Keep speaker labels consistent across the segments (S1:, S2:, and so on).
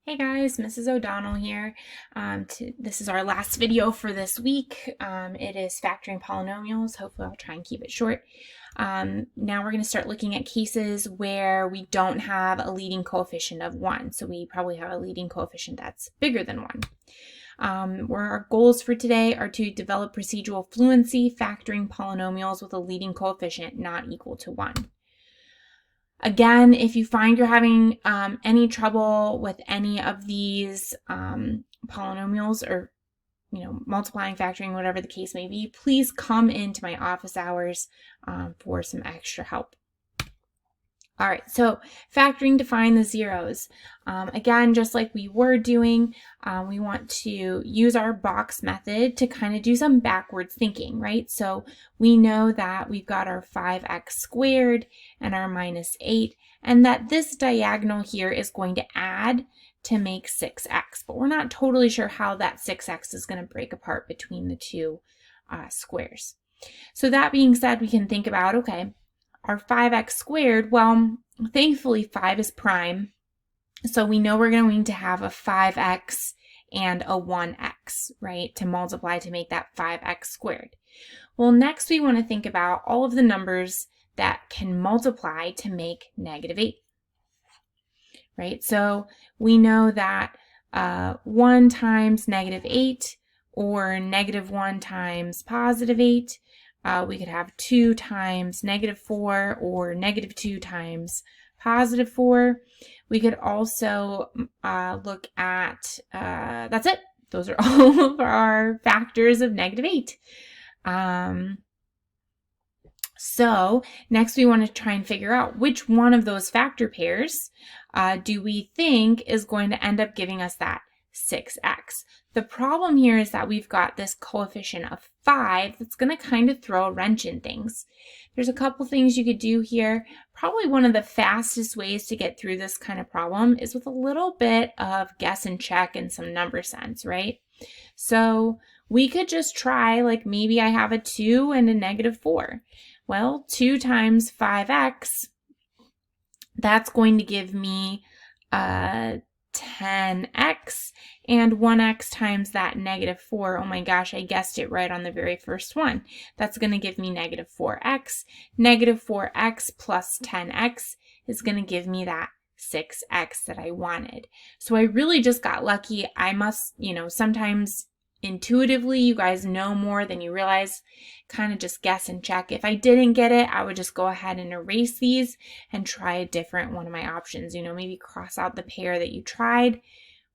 S1: Hey guys, Mrs. O'Donnell here. This is our last video for this week. It is factoring polynomials. Hopefully I'll try and keep it short. Now we're going to start looking at cases where we don't have a leading coefficient of 1. So we probably have a leading coefficient that's bigger than 1. Where our goals for today are to develop procedural fluency factoring polynomials with a leading coefficient not equal to 1. Again, if you find you're having any trouble with any of these polynomials or multiplying, factoring, whatever the case may be, please come into my office hours for some extra help. All right, so factoring to find the zeros. Again, just like we were doing, we want to use our box method to kind of do some backwards thinking, right? So we know that we've got our 5x squared and our minus 8, and that this diagonal here is going to add to make 6x, but we're not totally sure how that 6x is going to break apart between the two squares. So that being said, we can think about, okay, our 5x squared, well, thankfully 5 is prime, so we know we're going to have a 5x and a 1x, right, to multiply to make that 5x squared. Well, next we want to think about all of the numbers that can multiply to make negative 8, right? So we know that 1 times negative 8 or negative 1 times positive 8, we could have 2 times negative 4 or negative 2 times positive 4. We could also look at, that's it. Those are all of our factors of negative 8. So next we want to try and figure out which one of those factor pairs do we think is going to end up giving us that 6x. The problem here is that we've got this coefficient of 5 that's going to kind of throw a wrench in things. There's a couple things you could do here. Probably one of the fastest ways to get through this kind of problem is with a little bit of guess and check and some number sense, right? So we could just try, like, maybe I have a 2 and a negative 4. Well, 2 times 5x, that's going to give me 10x, and 1x times that negative 4, oh my gosh, I guessed it right on the very first one. That's going to give me negative 4x. Negative 4x plus 10x is going to give me that 6x that I wanted. So I really just got lucky. I must, sometimes intuitively you guys know more than you realize. Kind of just guess and check. If I didn't get it, I would just go ahead and erase these and try a different one of my options. Maybe cross out the pair that you tried,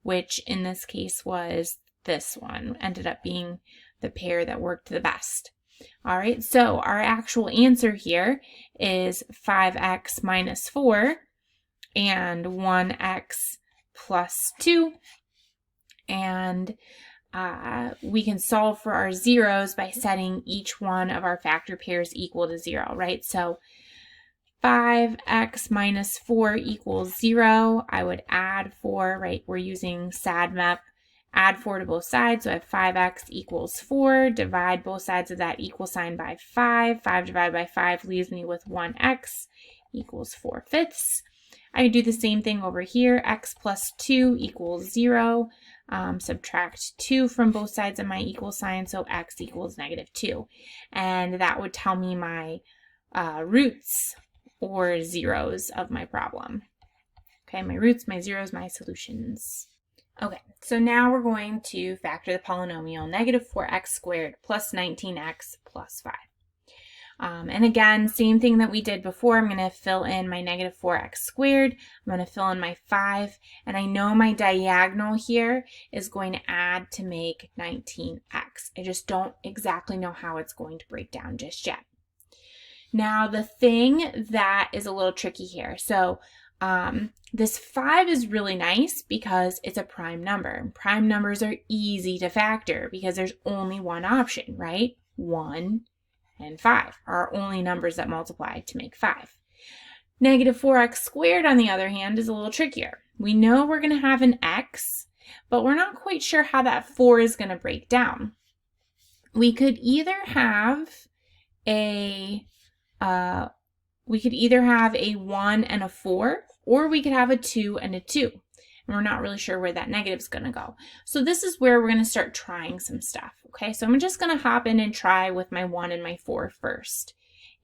S1: which in this case was this one. Ended up being the pair that worked the best. All right, so our actual answer here is 5x minus 4 and 1x plus 2. And we can solve for our zeros by setting each one of our factor pairs equal to 0, right? So 5x minus 4 equals 0. I would add 4, right? We're using SADMAP. Add 4 to both sides, so I have 5x equals 4. Divide both sides of that equal sign by 5. 5 divided by 5 leaves me with 1x equals 4/5. I could do the same thing over here. X plus 2 equals 0. Subtract 2 from both sides of my equal sign, so x equals negative 2. And that would tell me my roots or zeros of my problem. Okay, my roots, my zeros, my solutions. Okay, so now we're going to factor the polynomial negative 4x squared plus 19x plus 5. And again, same thing that we did before. I'm going to fill in my negative 4x squared. I'm going to fill in my 5. And I know my diagonal here is going to add to make 19x. I just don't exactly know how it's going to break down just yet. Now, the thing that is a little tricky here. So this 5 is really nice because it's a prime number. Prime numbers are easy to factor because there's only one option, right? 1 and 5 are our only numbers that multiply to make 5. Negative 4x squared, on the other hand, is a little trickier. We know we're going to have an x, but we're not quite sure how that 4 is going to break down. We could either have a 1 and a 4, or we could have a 2 and a 2. And and we're not really sure where that negative is going to go. So this is where we're going to start trying some stuff. Okay, so I'm just going to hop in and try with my 1 and my 4 first.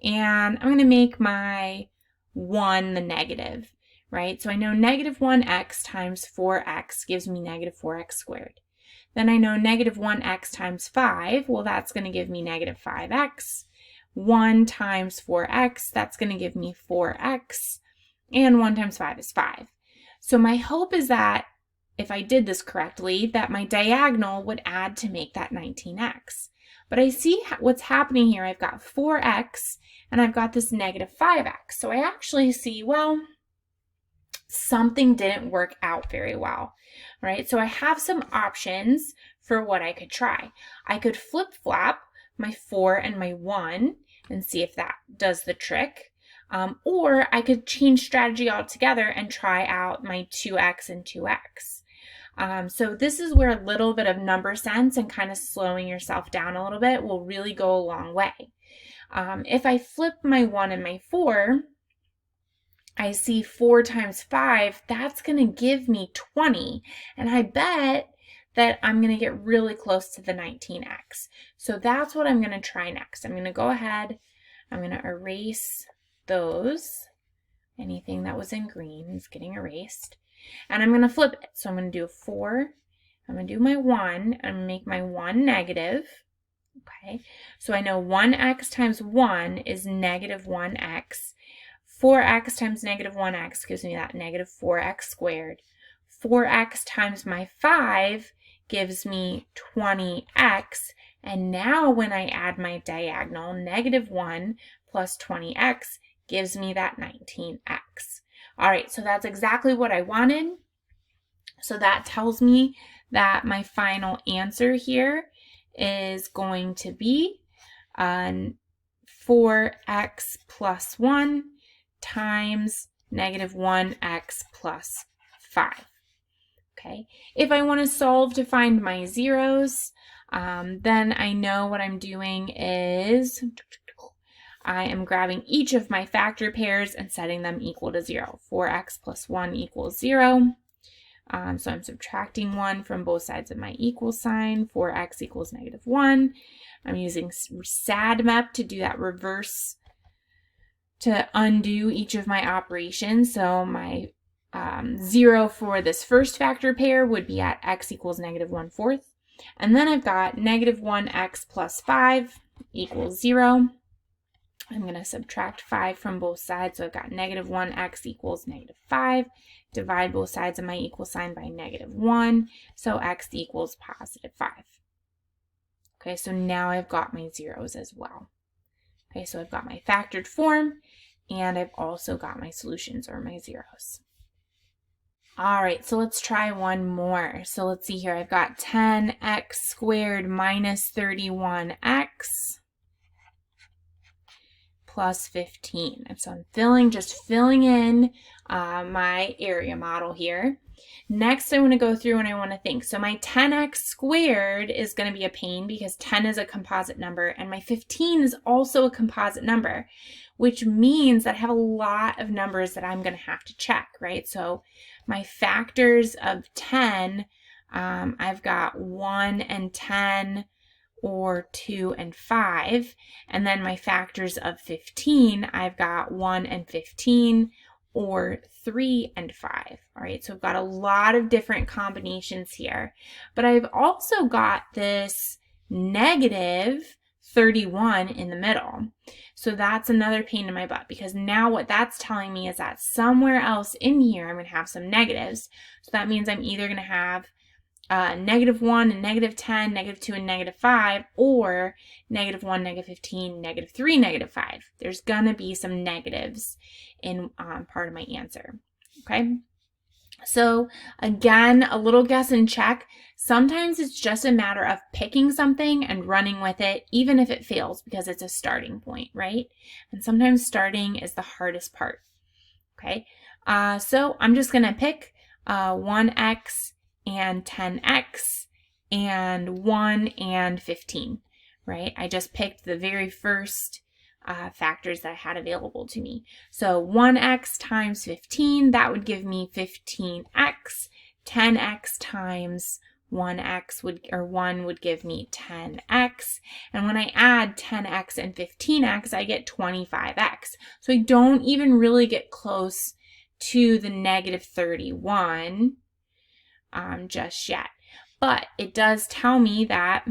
S1: And I'm going to make my 1 the negative, right? So I know negative 1x times 4x gives me negative 4x squared. Then I know negative 1x times 5, well, that's going to give me negative 5x. 1 times 4x, that's going to give me 4x. And 1 times 5 is 5. So my hope is that if I did this correctly, that my diagonal would add to make that 19x. But I see what's happening here. I've got 4x and I've got this negative 5x. So I actually see, well, something didn't work out very well, right? So I have some options for what I could try. I could flip-flop my 4 and my 1 and see if that does the trick. Or I could change strategy altogether and try out my 2x and 2x. So this is where a little bit of number sense and kind of slowing yourself down a little bit will really go a long way. If I flip my 1 and my 4, I see 4 times 5, that's going to give me 20. And I bet that I'm going to get really close to the 19x. So that's what I'm going to try next. I'm going to go ahead, I'm going to erase those. Anything that was in green is getting erased. And I'm going to flip it. So I'm going to do a 4. I'm going to do my 1 and make my 1 negative. Okay. So I know 1x times 1 is negative 1x. 4x times negative 1x gives me that negative 4x squared. 4x times my 5 gives me 20x. And now when I add my diagonal, negative 1 plus 20x gives me that 19x. All right, so that's exactly what I wanted. So that tells me that my final answer here is going to be 4x plus 1 times negative 1x plus 5. Okay, if I want to solve to find my zeros, then I know what I'm doing is I am grabbing each of my factor pairs and setting them equal to 0. 4x plus 1 equals 0. So I'm subtracting 1 from both sides of my equal sign. 4x equals negative 1. I'm using SADMEP to do that reverse, to undo each of my operations. So my 0 for this first factor pair would be at x equals negative 1/4. And then I've got negative 1x plus 5 equals 0. I'm going to subtract 5 from both sides. So I've got negative 1x equals negative 5. Divide both sides of my equal sign by negative 1. So x equals positive 5. Okay, so now I've got my zeros as well. Okay, so I've got my factored form, and I've also got my solutions, or my zeros. All right, so let's try one more. So let's see here. I've got 10x squared minus 31x plus 15. And so I'm just filling in my area model here. Next, I want to go through and I want to think. So my 10x squared is going to be a pain because 10 is a composite number, and my 15 is also a composite number, which means that I have a lot of numbers that I'm going to have to check, right? So my factors of 10, I've got 1 and 10, or 2 and 5. And then my factors of 15, I've got 1 and 15, or 3 and 5. All right, so I've got a lot of different combinations here. But I've also got this negative 31 in the middle. So that's another pain in my butt, because now what that's telling me is that somewhere else in here I'm going to have some negatives. So that means I'm either going to have negative 1 and negative 10, negative 2 and negative 5, or negative 1, negative 15, negative 3, negative 5. There's going to be some negatives in part of my answer. Okay, so again, a little guess and check. Sometimes it's just a matter of picking something and running with it, even if it fails, because it's a starting point, right? And sometimes starting is the hardest part. Okay, so I'm just going to pick 1x and 10x and 1 and 15, right? I just picked the very first factors that I had available to me. So 1x times 15, that would give me 15x. 10x times 1x or 1 would give me 10x. And when I add 10x and 15x, I get 25x. So I don't even really get close to the negative 31 just yet. But it does tell me that,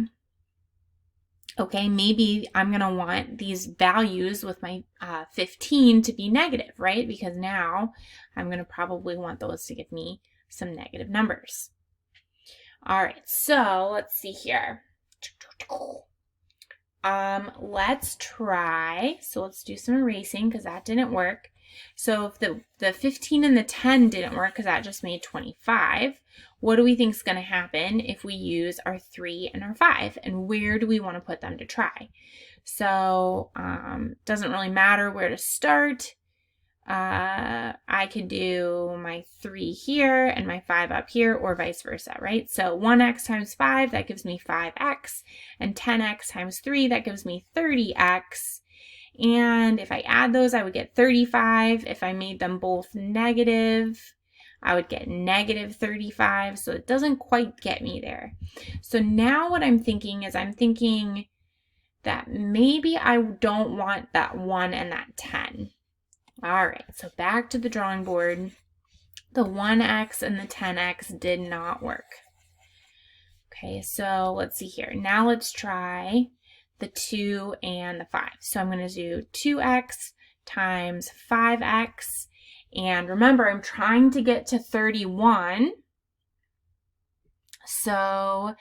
S1: okay, maybe I'm going to want these values with my 15 to be negative, right? Because now I'm going to probably want those to give me some negative numbers. All right, so let's see here. Let's try, so let's do some erasing because that didn't work. So if the 15 and the 10 didn't work because that just made 25, what do we think is going to happen if we use our 3 and our 5? And where do we want to put them to try? So doesn't really matter where to start. I could do my 3 here and my 5 up here, or vice versa, right? So 1x times 5, that gives me 5x, and 10x times 3, that gives me 30x. And if I add those, I would get 35. If I made them both negative, I would get negative 35. So it doesn't quite get me there. So now what I'm thinking is I'm thinking that maybe I don't want that 1 and that 10. All right, so back to the drawing board. The 1x and the 10x did not work. Okay, so let's see here. Now let's try the 2 and the 5. So I'm going to do 2x times 5x. And remember, I'm trying to get to 31. So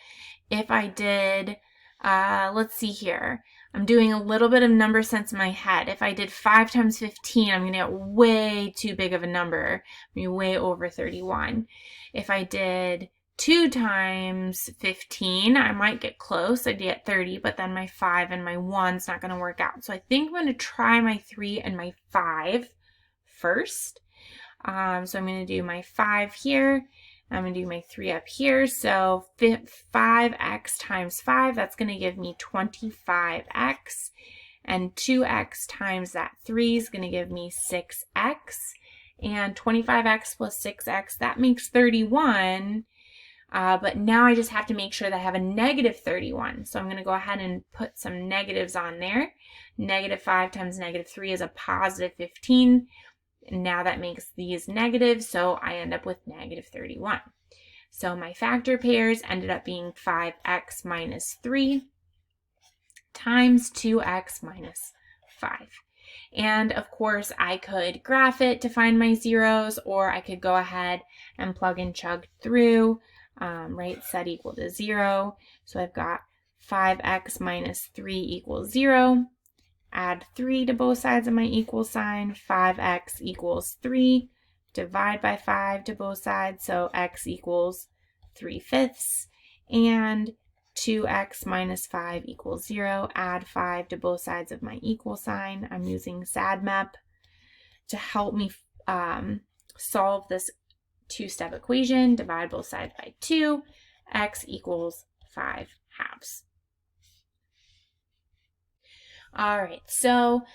S1: if I did, let's see here. I'm doing a little bit of number sense in my head. If I did 5 times 15, I'm going to get way too big of a number. I mean, way over 31. If I did 2 times 15, I might get close. I'd get 30, but then my 5 and my 1's not going to work out. So I think I'm going to try my 3 and my 5 first. So I'm going to do my 5 here. I'm going to do my 3 up here. So 5x times 5, that's going to give me 25x. And 2x times that 3 is going to give me 6x. And 25x plus 6x, that makes 31. But now I just have to make sure that I have a negative 31. So I'm going to go ahead and put some negatives on there. Negative 5 times negative 3 is a positive 15. Now that makes these negative, so I end up with negative 31. So my factor pairs ended up being 5x minus 3 times 2x minus 5. And of course, I could graph it to find my zeros, or I could go ahead and plug and chug through, right? Set equal to 0. So I've got 5x minus 3 equals 0. Add 3 to both sides of my equal sign. 5x equals 3. Divide by 5 to both sides, so x equals 3/5. And 2x minus 5 equals 0. Add 5 to both sides of my equal sign. I'm using SADMAP to help me solve this two-step equation. Divide both sides by 2. X equals 5/2. All right, so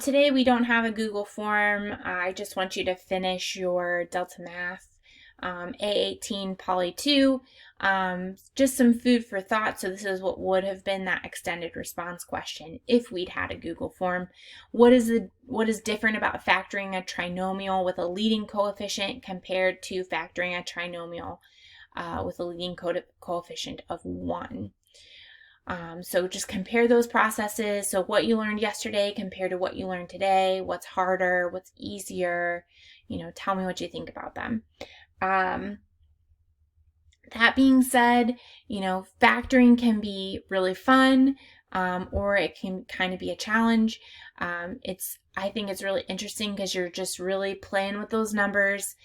S1: today we don't have a Google form. I just want you to finish your Delta Math A18 Poly 2. Just some food for thought. So this is what would have been that extended response question if we'd had a Google form. What is different about factoring a trinomial with a leading coefficient compared to factoring a trinomial with a leading coefficient of 1? So just compare those processes. So what you learned yesterday compared to what you learned today, what's harder, what's easier, tell me what you think about them. That being said, factoring can be really fun, or it can kind of be a challenge. I think it's really interesting because you're just really playing with those numbers.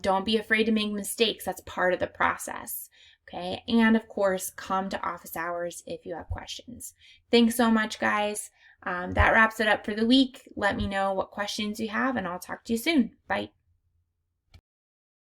S1: Don't be afraid to make mistakes. That's part of the process. Okay, and of course, come to office hours if you have questions. Thanks so much, guys. That wraps it up for the week. Let me know what questions you have, and I'll talk to you soon. Bye.